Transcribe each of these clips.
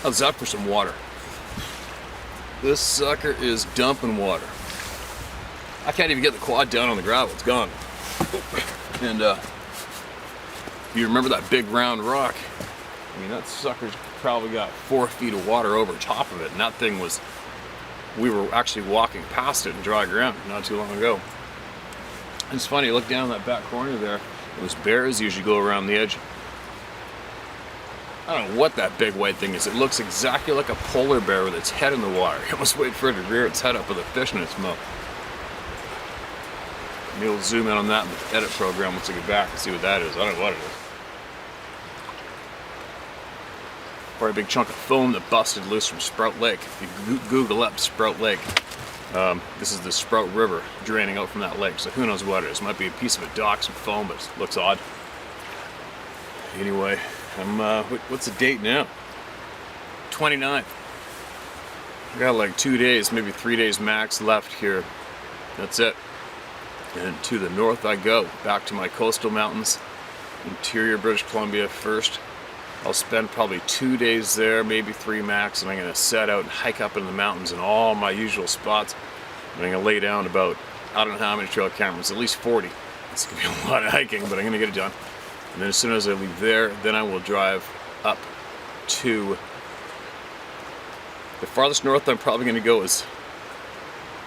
How's that for some water? This sucker is dumping water. I can't even get the quad down on the gravel, it's gone. And you remember that big round rock? I mean, that sucker's probably got 4 feet of water over top of it, and that thing was, we were actually walking past it in dry ground not too long ago. And it's funny, look down that back corner there, those bears usually go around the edge. I don't know what that big white thing is. It looks exactly like a polar bear with its head in the water. You almost wait for it to rear its head up with a fish in its mouth. Maybe we'll zoom in on that in the edit program once I get back and see what that is. I don't know what it is. Or a big chunk of foam that busted loose from Sprout Lake. If you Google up Sprout Lake, this is the Sprout River draining out from that lake. So who knows what it is. It might be a piece of a dock, some foam, but it looks odd. Anyway. What's the date now? 29th. I got like 2 days, maybe 3 days max left here. That's it. And to the north I go, back to my coastal mountains, interior British Columbia first. I'll spend probably 2 days there, maybe 3 max, and I'm going to set out and hike up in the mountains in all my usual spots. And I'm going to lay down about, I don't know how many trail cameras, at least 40. It's going to be a lot of hiking, but I'm going to get it done. And then as soon as I leave there, then I will drive up to the farthest north I'm probably going to go is,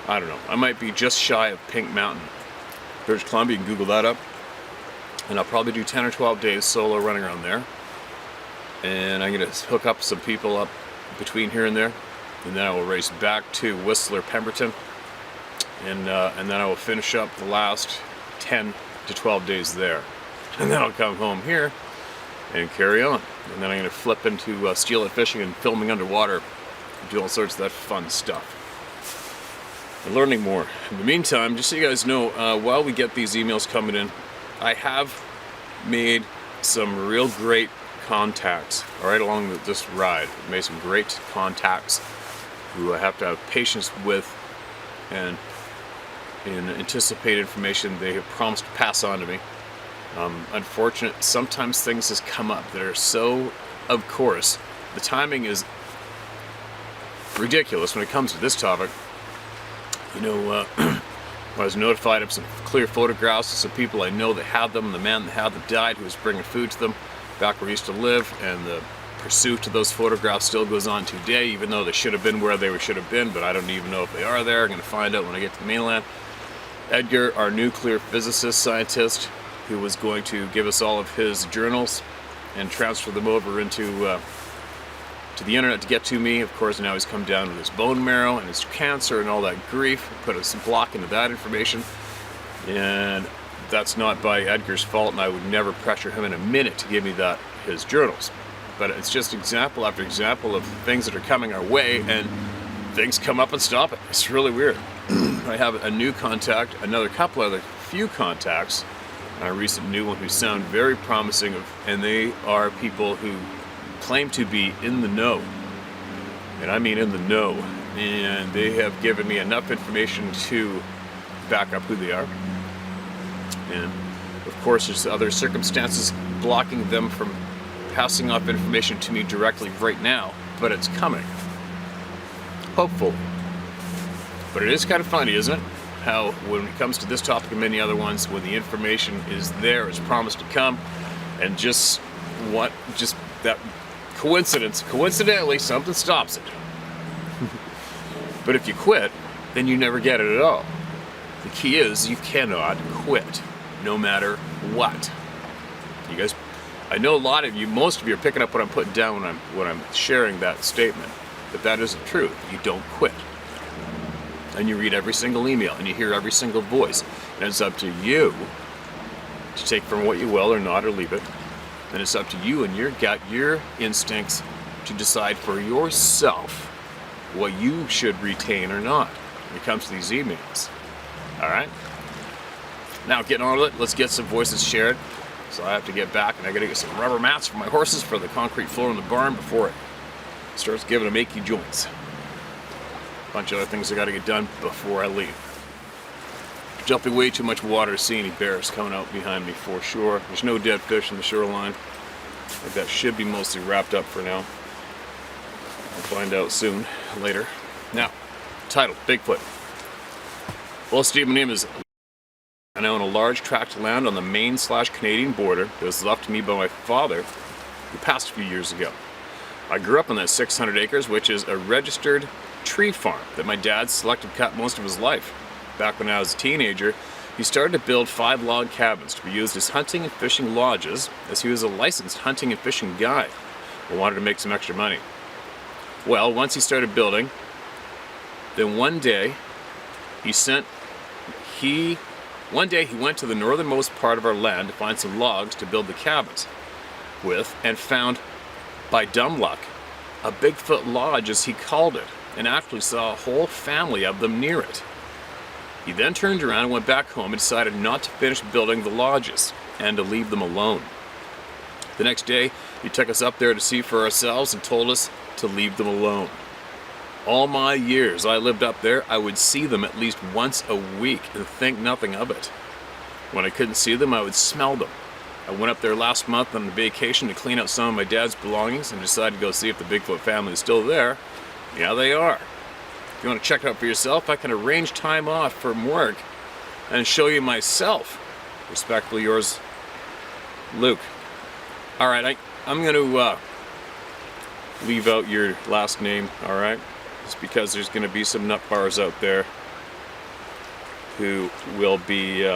I don't know, I might be just shy of Pink Mountain, British Columbia. You can Google that up. And I'll probably do 10 or 12 days solo running around there. And I'm going to hook up some people up between here and there. And then I will race back to Whistler, Pemberton. And then I will finish up the last 10 to 12 days there. And then I'll come home here and carry on. And then I'm going to flip into steelhead fishing and filming underwater, do all sorts of that fun stuff. And learning more. In the meantime, just so you guys know, while we get these emails coming in, I have made some real great contacts right along this ride. I've made some great contacts who I have to have patience with, and in anticipated information they have promised to pass on to me. Unfortunate, sometimes things just come up that are so, of course, the timing is ridiculous when it comes to this topic. You know, I was notified of some clear photographs of some people I know that had them, the man that had them died, who was bringing food to them back where he used to live, and the pursuit of those photographs still goes on today, even though they should have been where they should have been, but I don't even know if they are there. I'm going to find out when I get to the mainland. Edgar, our nuclear physicist scientist, who was going to give us all of his journals and transfer them over into to the internet to get to me. Of course, now he's come down with his bone marrow and his cancer and all that grief, put some block into that information. And that's not by Edgar's fault, and I would never pressure him in a minute to give me his journals. But it's just example after example of things that are coming our way, and things come up and stop it. It's really weird. I have a new contact, another couple other few contacts, a recent new one who sound very promising, and they are people who claim to be in the know, and I mean in the know, and they have given me enough information to back up who they are. And of course there's other circumstances blocking them from passing off information to me directly right now, but it's coming, hopefully. But it is kind of funny, isn't it, how when it comes to this topic and many other ones, when the information is there as promised to come, and just that coincidentally something stops it. But if you quit, then you never get it at all. The key is you cannot quit, no matter what. You guys, I know a lot of you, most of you are picking up what I'm putting down when I'm sharing that statement, but that isn't true. You don't quit. And you read every single email, and you hear every single voice, and it's up to you to take from what you will or not, or leave it. And it's up to you and your gut, your instincts, to decide for yourself what you should retain or not when it comes to these emails. All right? Now, getting on with it, let's get some voices shared. So I have to get back, and I got to get some rubber mats for my horses for the concrete floor in the barn before it starts giving them achy joints. A bunch of other things I got to get done before I leave. Jumping way too much water to see any bears coming out behind me for sure. There's no dead fish in the shoreline. I think that should be mostly wrapped up for now. I'll find out soon, later. Now, title, Bigfoot. Well, Steve, my name is, and I own a large tract of land on the Maine/Canadian border that was left to me by my father who passed a few years ago. I grew up on that 600 acres, which is a registered tree farm that my dad selected cut most of his life. Back when I was a teenager, he started to build 5 log cabins to be used as hunting and fishing lodges, as he was a licensed hunting and fishing guide and wanted to make some extra money. Well, once he started building, then one day he went to the northernmost part of our land to find some logs to build the cabins with, and found, by dumb luck, a Bigfoot lodge, as he called it, and actually saw a whole family of them near it. He then turned around and went back home and decided not to finish building the lodges and to leave them alone. The next day, he took us up there to see for ourselves and told us to leave them alone. All my years I lived up there, I would see them at least once a week and think nothing of it. When I couldn't see them, I would smell them. I went up there last month on a vacation to clean out some of my dad's belongings and decided to go see if the Bigfoot family is still there. Yeah, they are. If you want to check it out for yourself, I can arrange time off from work and show you myself. Respectfully yours, Luke. All right, I'm going to leave out your last name, all right? Just because there's going to be some nut bars out there who will be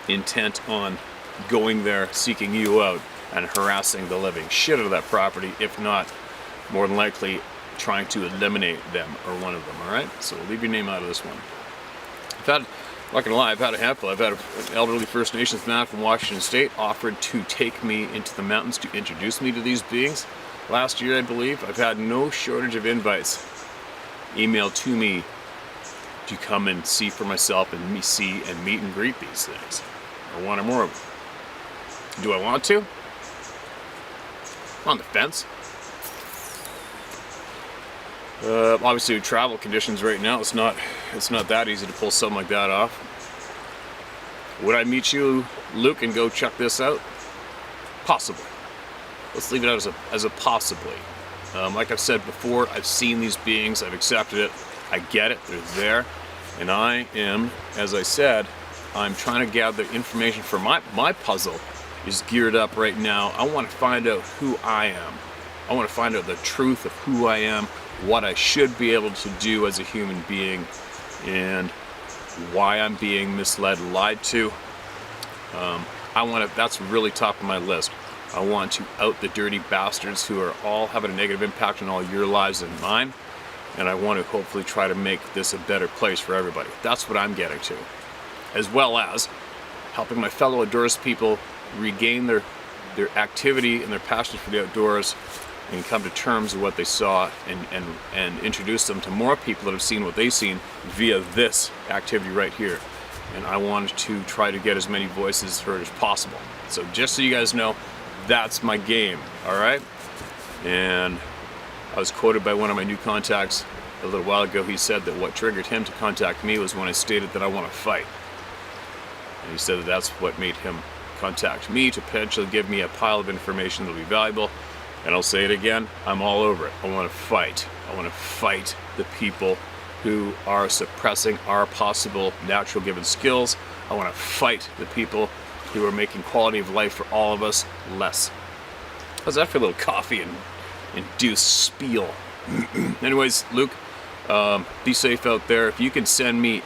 intent on going there, seeking you out, and harassing the living shit out of that property, if not, more than likely, trying to eliminate them or one of them, all right? So we'll leave your name out of this one. I'm not gonna lie, I've had a handful. I've had an elderly First Nations man from Washington State offered to take me into the mountains to introduce me to these beings. Last year, I believe, I've had no shortage of invites emailed to me to come and see for myself and see and meet and greet these things. I want more of them. Do I want to? I'm on the fence. Obviously, with travel conditions right now, it's not that easy to pull something like that off. Would I meet you, Luke, and go check this out? Possibly. Let's leave it out as a possibly. Like I've said before, I've seen these beings, I've accepted it, I get it, they're there, and I am, as I said, I'm trying to gather information for my puzzle is geared up right now. I want to find out who I am. I want to find out the truth of who I am, what I should be able to do as a human being, and why I'm being misled, lied to. That's really top of my list. I want to out the dirty bastards who are all having a negative impact on all your lives and mine, and I want to hopefully try to make this a better place for everybody. That's what I'm getting to, as well as helping my fellow outdoors people regain their activity and their passion for the outdoors and come to terms with what they saw and introduce them to more people that have seen what they've seen via this activity right here. And I wanted to try to get as many voices heard as possible. So just so you guys know, that's my game, all right? And I was quoted by one of my new contacts a little while ago. He said that what triggered him to contact me was when I stated that I want to fight. And he said that that's what made him contact me, to potentially give me a pile of information that'll be valuable. And I'll say it again, I'm all over it. I want to fight. I want to fight the people who are suppressing our possible natural given skills. I want to fight the people who are making quality of life for all of us less. How's that for a little coffee and induced spiel? Anyways, Luke, Be safe out there. If you can send me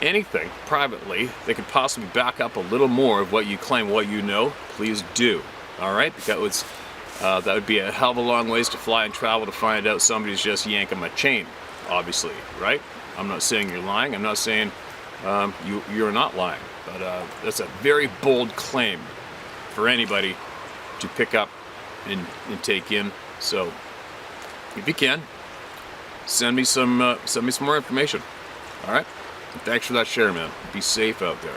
anything privately that could possibly back up a little more of what you claim, what you know, please do. All right, because that would be a hell of a long ways to fly and travel to find out somebody's just yanking my chain, obviously, right? I'm not saying you're lying. I'm not saying you're not lying, but that's a very bold claim for anybody to pick up and take in. So if you can, send me some more information. All right, and thanks for that share, man. Be safe out there.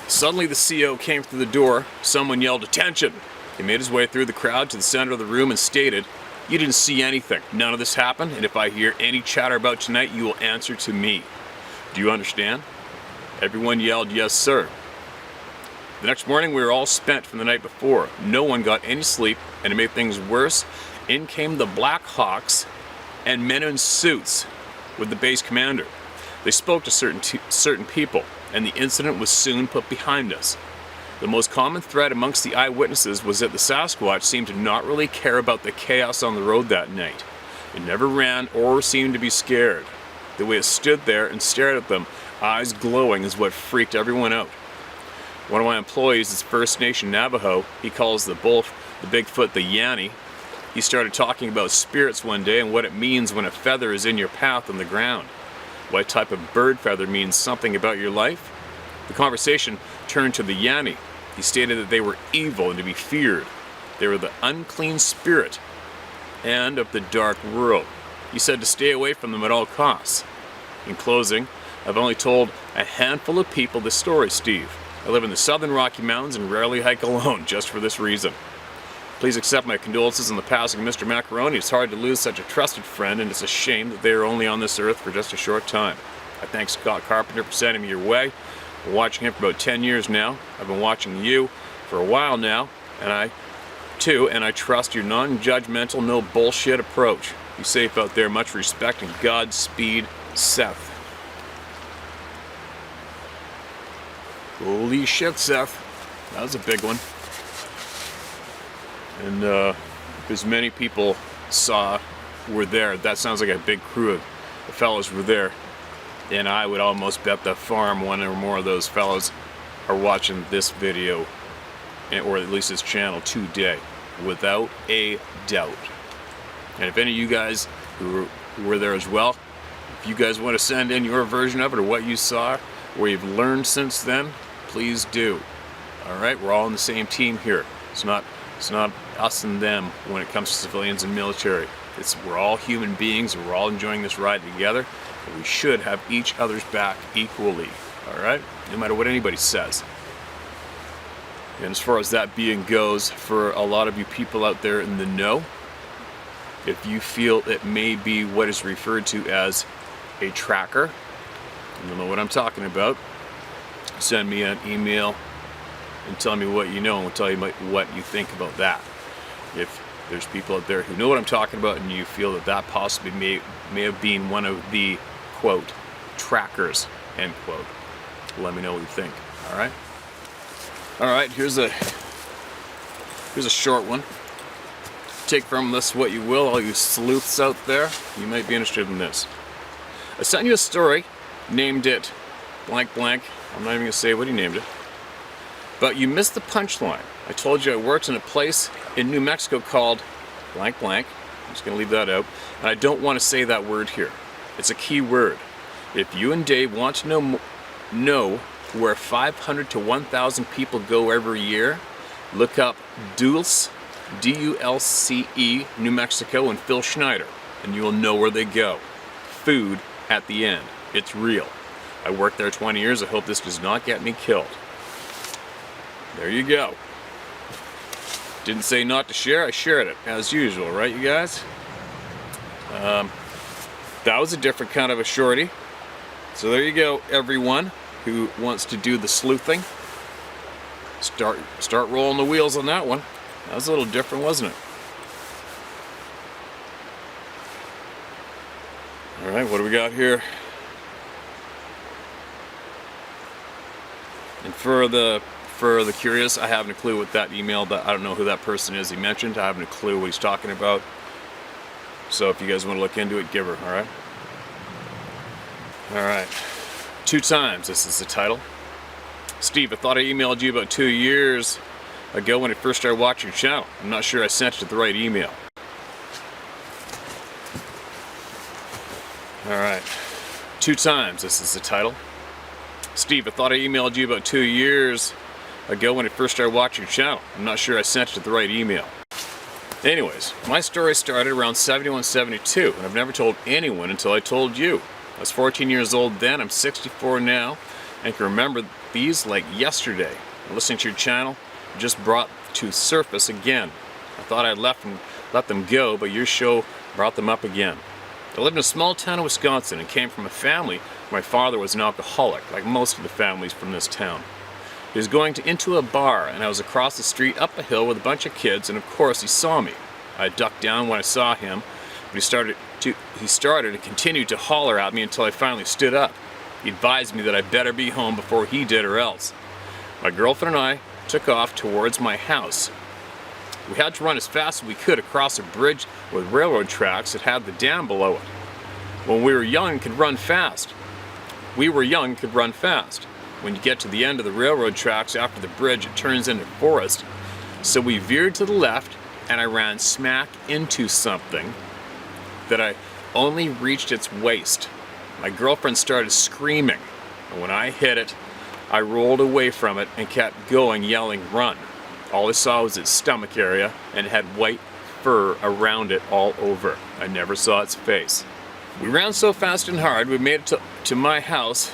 Suddenly the CO came through the door. Someone yelled, "Attention!" He made his way through the crowd to the center of the room and stated, "You didn't see anything. None of this happened, and if I hear any chatter about tonight, you will answer to me. Do you understand?" Everyone yelled, "Yes, sir." The next morning, we were all spent from the night before. No one got any sleep, and to make things worse, in came the Black Hawks and men in suits with the base commander. They spoke to certain people, and the incident was soon put behind us. The most common thread amongst the eyewitnesses was that the Sasquatch seemed to not really care about the chaos on the road that night. It never ran or seemed to be scared. The way it stood there and stared at them, eyes glowing, is what freaked everyone out. One of my employees is First Nation Navajo. He calls the Bigfoot the Yanni. He started talking about spirits one day and what it means when a feather is in your path on the ground. What type of bird feather means something about your life? The conversation turned to the Yanni. He stated that they were evil and to be feared. They were the unclean spirit and of the dark world. He said to stay away from them at all costs. In closing, I've only told a handful of people this story, Steve. I live in the southern Rocky Mountains and rarely hike alone, just for this reason. Please accept my condolences on the passing of Mr. Macaroni. It's hard to lose such a trusted friend, and it's a shame that they are only on this earth for just a short time. I thank Scott Carpenter for sending me your way. I've been watching him for about 10 years now. I've been watching you for a while now, and I trust your non-judgmental, no bullshit approach. Be safe out there. Much respect and Godspeed, Seth. Holy shit, Seth. That was a big one. And as many people were there, that sounds like a big crew of the fellows were there. And I would almost bet the farm one or more of those fellows are watching this video, or at least this channel, today, without a doubt. And if any of you guys who were there as well, if you guys want to send in your version of it or what you saw, or you've learned since then, please do. All right, we're all on the same team here. It's not us and them when it comes to civilians and military. We're all human beings, and we're all enjoying this ride together. But we should have each other's back equally. All right, no matter what anybody says. And as far as that being goes, for a lot of you people out there in the know, if you feel it may be what is referred to as a tracker, you'll know what I'm talking about. Send me an email and tell me what you know, and we'll tell you what you think about that. If there's people out there who know what I'm talking about and you feel that possibly may have been one of the, quote, trackers, end quote, let me know what you think. All right, here's a short one. Take from this what you will, all you sleuths out there. You might be interested in this. I sent you a story, named it blank blank. I'm not even gonna say what he named it. But you missed the punchline. I told you I worked in a place in New Mexico called blank blank. I'm just gonna leave that out. And I don't want to say that word here. It's a key word. If you and Dave want to know where 500 to 1,000 people go every year, look up Dulce, D-U-L-C-E, New Mexico, and Phil Schneider, and you will know where they go. Food at the end. It's real. I worked there 20 years. I hope this does not get me killed. There you go. Didn't say not to share. I shared it, as usual, right, you guys? That was a different kind of a shorty. So there you go, everyone who wants to do the sleuthing. Start rolling the wheels on that one. That was a little different, wasn't it? All right, what do we got here? And for the curious, I haven't a clue what that email, that I don't know who that person is he mentioned. I haven't a clue what he's talking about. So if you guys want to look into it, give her, all right? Alright. 2 times, this is the title. Steve, I thought I emailed you about 2 years ago when I first started watching your channel. I'm not sure I sent you the right email. Alright. 2 times, this is the title. Steve, I thought I emailed you about 2 years ago when I first started watching your channel. I'm not sure I sent you the right email. Anyways, my story started around 71, 72, and I've never told anyone until I told you. I was 14 years old then, I'm 64 now, and can remember these like yesterday. Listening to your channel just brought to surface again. I thought I'd let them go, but your show brought them up again. I lived in a small town in Wisconsin and came from a family where my father was an alcoholic, like most of the families from this town. He was going into a bar, and I was across the street up a hill with a bunch of kids, and of course he saw me. I ducked down when I saw him, but he started and continued to holler at me until I finally stood up. He advised me that I better be home before he did or else. My girlfriend and I took off towards my house. We had to run as fast as we could across a bridge with railroad tracks that had the dam below it. When we were young, could run fast. When you get to the end of the railroad tracks after the bridge, it turns into forest. So we veered to the left, and I ran smack into something that I only reached its waist. My girlfriend started screaming, and when I hit it, I rolled away from it and kept going, yelling, "Run." All I saw was its stomach area, and it had white fur around it all over. I never saw its face. We ran so fast and hard, we made it to my house.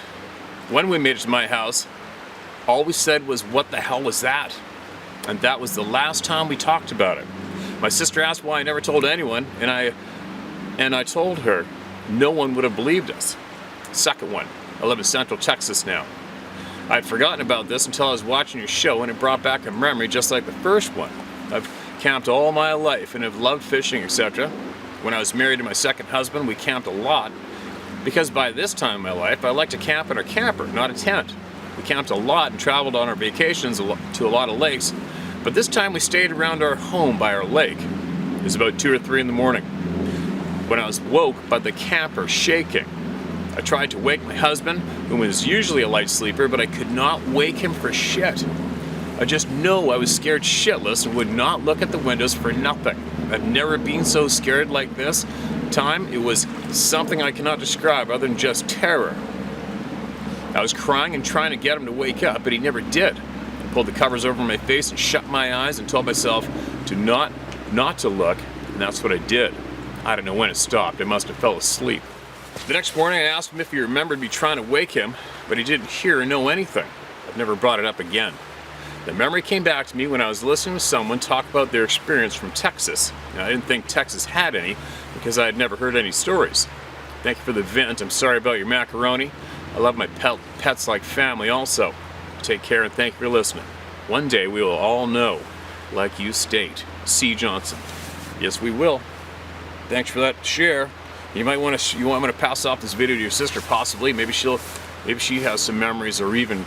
When we made it to my house, all we said was, "What the hell was that?" And that was the last time we talked about it. My sister asked why I never told anyone, and I told her. No one would have believed us. Second one, I live in Central Texas now. I'd forgotten about this until I was watching your show, and it brought back a memory just like the first one. I've camped all my life and have loved fishing, etc. When I was married to my second husband, we camped a lot, because by this time in my life, I like to camp in a camper, not a tent. We camped a lot and traveled on our vacations to a lot of lakes, but this time we stayed around our home by our lake. It was about 2 or 3 in the morning when I was woke by the camper shaking. I tried to wake my husband, who was usually a light sleeper, but I could not wake him for shit. I just know I was scared shitless and would not look at the windows for nothing. I've never been so scared like this time. It was something I cannot describe other than just terror. I was crying and trying to get him to wake up, but he never did. I pulled the covers over my face and shut my eyes and told myself to not to look, and that's what I did. I don't know when it stopped. I must have fell asleep. The next morning I asked him if he remembered me trying to wake him, but he didn't hear or know anything. I've never brought it up again. The memory came back to me when I was listening to someone talk about their experience from Texas. Now, I didn't think Texas had any because I had never heard any stories. Thank you for the vent. I'm sorry about your macaroni. I love my pets like family also. Take care and thank you for listening. One day we will all know, like you state. C. Johnson. Yes, we will. Thanks for that share. You want me to pass off this video to your sister, possibly. Maybe she has some memories or even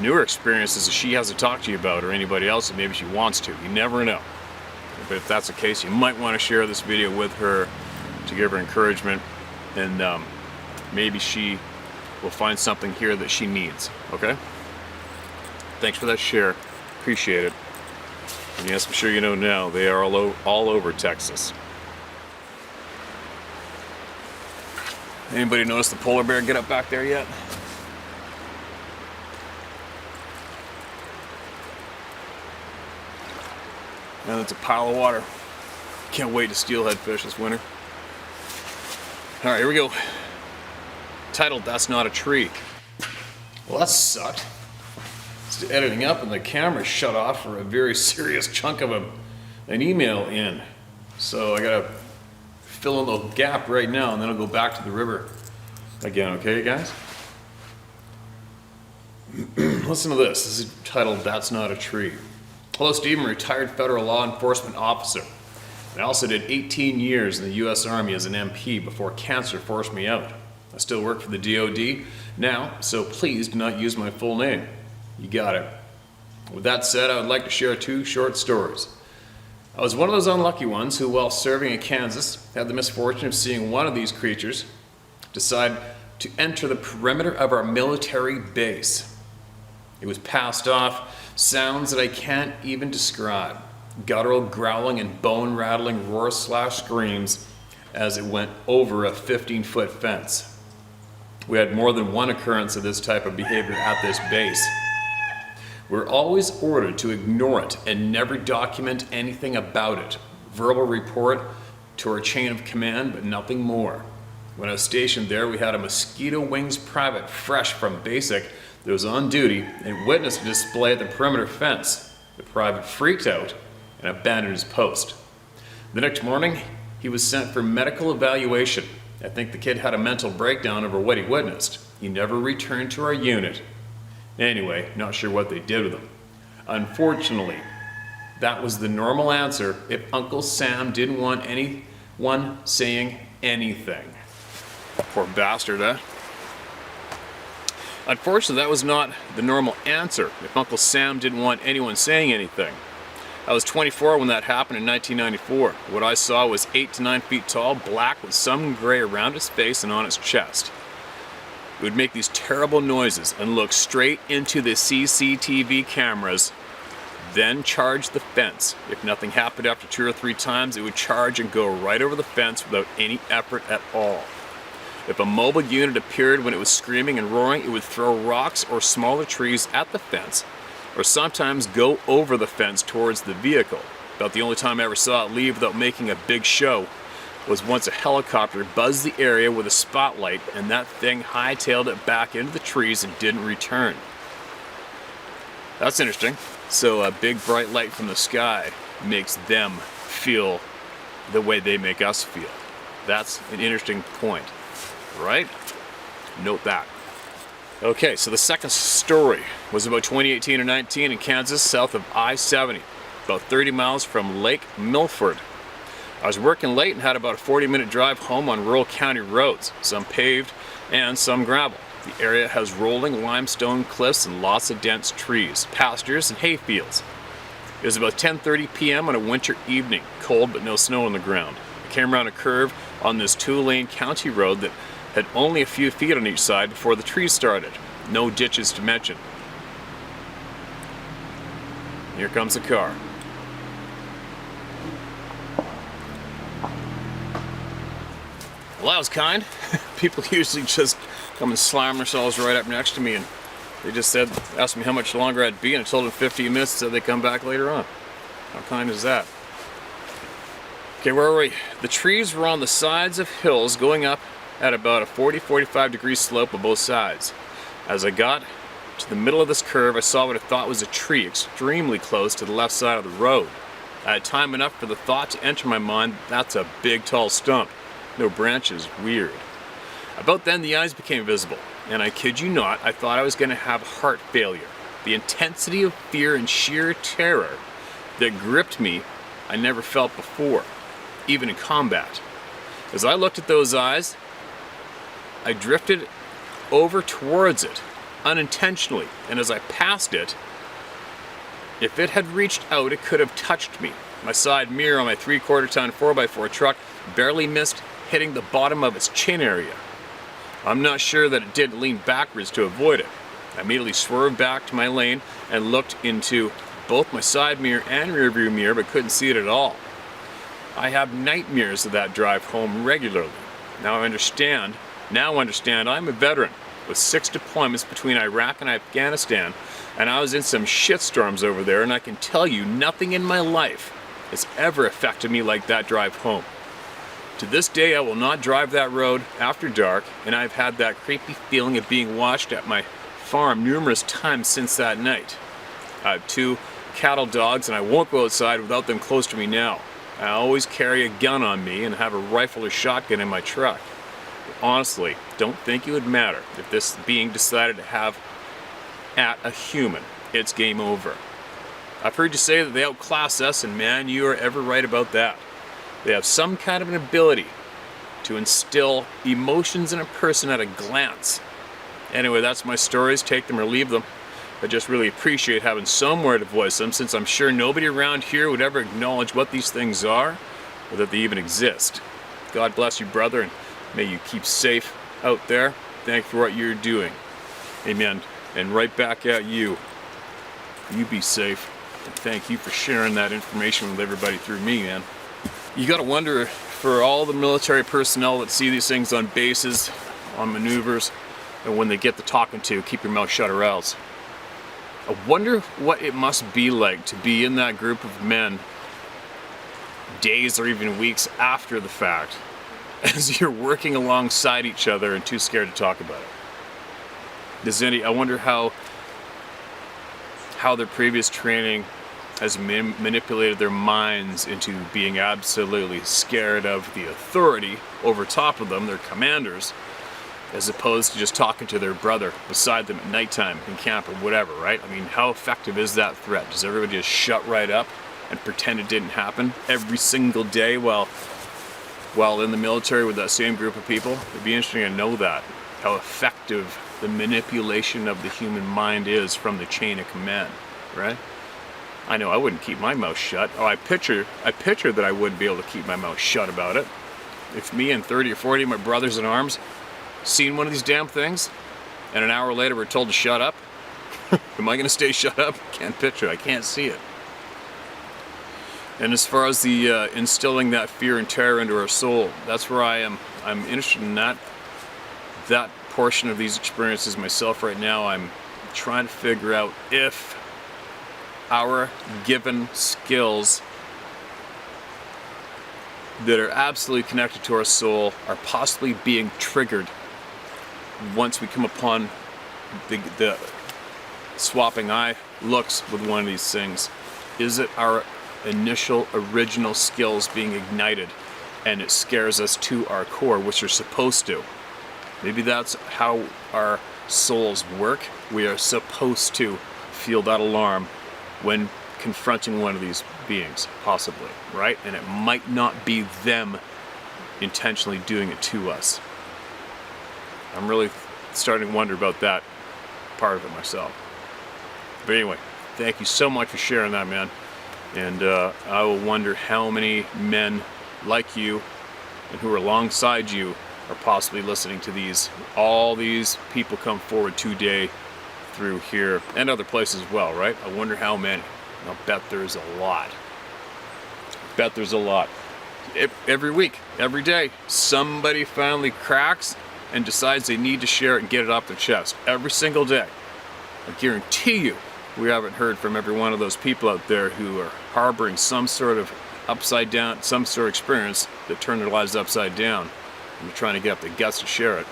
newer experiences that she has to talk to you about, or anybody else that maybe she wants to. You never know. But if that's the case, you might want to share this video with her to give her encouragement, and maybe she will find something here that she needs. Okay? Thanks for that share. Appreciate it. And yes, I'm sure you know now, they are all over Texas. Anybody notice the polar bear get up back there yet? And it's a pile of water. Can't wait to steelhead fish this winter. Alright, here we go. Titled, "That's Not a Tree." Well, that sucked. It's editing up and the camera shut off for a very serious chunk of an email in. So I gotta fill in the gap right now, and then I'll go back to the river again, okay guys? Listen to this. This is titled, "That's Not a Tree." Hello, Steve. I'm a retired federal law enforcement officer. I also did 18 years in the U.S. Army as an MP before cancer forced me out. I still work for the DOD now, so please do not use my full name. You got it. With that said, I would like to share 2 short stories. I was one of those unlucky ones who, while serving in Kansas, had the misfortune of seeing one of these creatures decide to enter the perimeter of our military base. It was passed off, sounds that I can't even describe. Guttural growling and bone-rattling roar/screams as it went over a 15-foot fence. We had more than one occurrence of this type of behavior at this base. We're always ordered to ignore it and never document anything about it. Verbal report to our chain of command, but nothing more. When I was stationed there, we had a Mosquito Wings private fresh from basic that was on duty and witnessed a display at the perimeter fence. The private freaked out and abandoned his post. The next morning, he was sent for medical evaluation. I think the kid had a mental breakdown over what he witnessed. He never returned to our unit. Anyway, not sure what they did with him. Unfortunately, that was the normal answer if Uncle Sam didn't want anyone saying anything. Poor bastard, eh? Unfortunately, that was not the normal answer if Uncle Sam didn't want anyone saying anything. I was 24 when that happened in 1994. What I saw was 8 to 9 feet tall, black with some gray around his face and on his chest. It would make these terrible noises and look straight into the CCTV cameras, then charge the fence. If nothing happened after 2 or 3 times, it would charge and go right over the fence without any effort at all. If a mobile unit appeared when it was screaming and roaring, it would throw rocks or smaller trees at the fence, or sometimes go over the fence towards the vehicle. About the only time I ever saw it leave without making a big show was once a helicopter buzzed the area with a spotlight and that thing hightailed it back into the trees and didn't return. That's interesting. So a big bright light from the sky makes them feel the way they make us feel. That's an interesting point, right? Note that. Okay, so the second story was about 2018 or 19 in Kansas, south of I-70, about 30 miles from Lake Milford. I was working late and had about a 40-minute drive home on rural county roads, some paved and some gravel. The area has rolling limestone cliffs and lots of dense trees, pastures, and hay fields. It was about 10:30 p.m. on a winter evening, cold but no snow on the ground. I came around a curve on this 2-lane county road that had only a few feet on each side before the trees started. No ditches to mention. Here comes a car. Well, that was kind. People usually just come and slam themselves right up next to me, and they just asked me how much longer I'd be, and I told them 15 minutes, so they come back later on. How kind is that? Okay, where were we? The trees were on the sides of hills going up at about a 40-45 degree slope on both sides. As I got to the middle of this curve, I saw what I thought was a tree extremely close to the left side of the road. I had time enough for the thought to enter my mind, that's a big tall stump. No branches, weird. About then the eyes became visible, and I kid you not, I thought I was going to have heart failure. The intensity of fear and sheer terror that gripped me I never felt before, even in combat. As I looked at those eyes, I drifted over towards it, unintentionally, and as I passed it, if it had reached out, it could have touched me. My side mirror on my 3/4 ton 4x4 truck barely missed hitting the bottom of its chin area. I'm not sure that it didn't lean backwards to avoid it. I immediately swerved back to my lane and looked into both my side mirror and rear view mirror, but couldn't see it at all. I have nightmares of that drive home regularly. Now I understand I'm a veteran with 6 deployments between Iraq and Afghanistan, and I was in some shitstorms over there, and I can tell you nothing in my life has ever affected me like that drive home. To this day, I will not drive that road after dark, and I've had that creepy feeling of being watched at my farm numerous times since that night. I have 2 cattle dogs, and I won't go outside without them close to me now. I always carry a gun on me and have a rifle or shotgun in my truck. But honestly, don't think it would matter if this being decided to have at a human. It's game over. I've heard you say that they outclass us, and man, you are ever right about that. They have some kind of an ability to instill emotions in a person at a glance. Anyway, that's my stories. Take them or leave them. I just really appreciate having somewhere to voice them, since I'm sure nobody around here would ever acknowledge what these things are, or that they even exist. God bless you, brother, and may you keep safe out there. Thank you for what you're doing. Amen. And right back at you. You be safe. And thank you for sharing that information with everybody through me, man. You gotta wonder, for all the military personnel that see these things on bases, on maneuvers, and when they get the talking to, keep your mouth shut or else. I wonder what it must be like to be in that group of men days or even weeks after the fact, as you're working alongside each other and too scared to talk about it. I wonder how their previous training has manipulated their minds into being absolutely scared of the authority over top of them, their commanders, as opposed to just talking to their brother beside them at nighttime in camp or whatever, right? I mean, how effective is that threat? Does everybody just shut right up and pretend it didn't happen every single day while in the military with that same group of people? It'd be interesting to know that, how effective the manipulation of the human mind is from the chain of command, right? I know I wouldn't keep my mouth shut. Oh, I picture that I wouldn't be able to keep my mouth shut about it. If me and 30 or 40 of my brothers in arms seen one of these damn things, and an hour later we're told to shut up, am I gonna stay shut up? Can't picture it, I can't see it. And as far as the instilling that fear and terror into our soul, that's where I am. I'm interested in that portion of these experiences myself right now. I'm trying to figure out if our given skills that are absolutely connected to our soul are possibly being triggered once we come upon the swapping eye looks with one of these things. Is it our initial original skills being ignited and it scares us to our core, which are supposed to? Maybe that's how our souls work. We are supposed to feel that alarm when confronting one of these beings, possibly, right? And it might not be them intentionally doing it to us. I'm really starting to wonder about that part of it myself. But anyway, thank you so much for sharing that, man. And I will wonder how many men like you and who are alongside you are possibly listening to all these people come forward today through here and other places as well, right? I wonder how many. I'll bet there's a lot. Bet there's a lot. Every week, every day, somebody finally cracks and decides they need to share it and get it off their chest. Every single day. I guarantee you, we haven't heard from every one of those people out there who are harboring some sort of upside down, some sort of experience that turned their lives upside down. And they're trying to get up the guts to share it.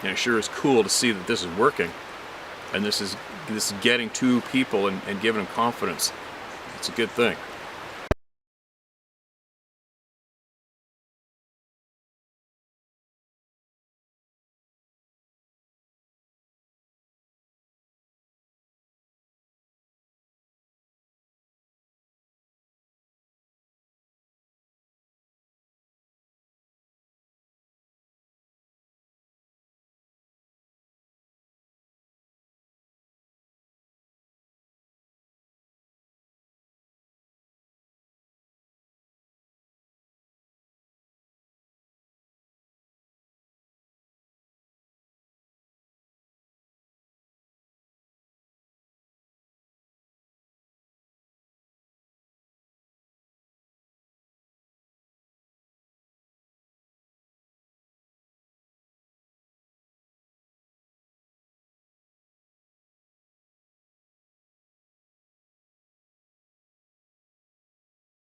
And it sure is cool to see that this is working. And this is getting to people and giving them confidence. It's a good thing.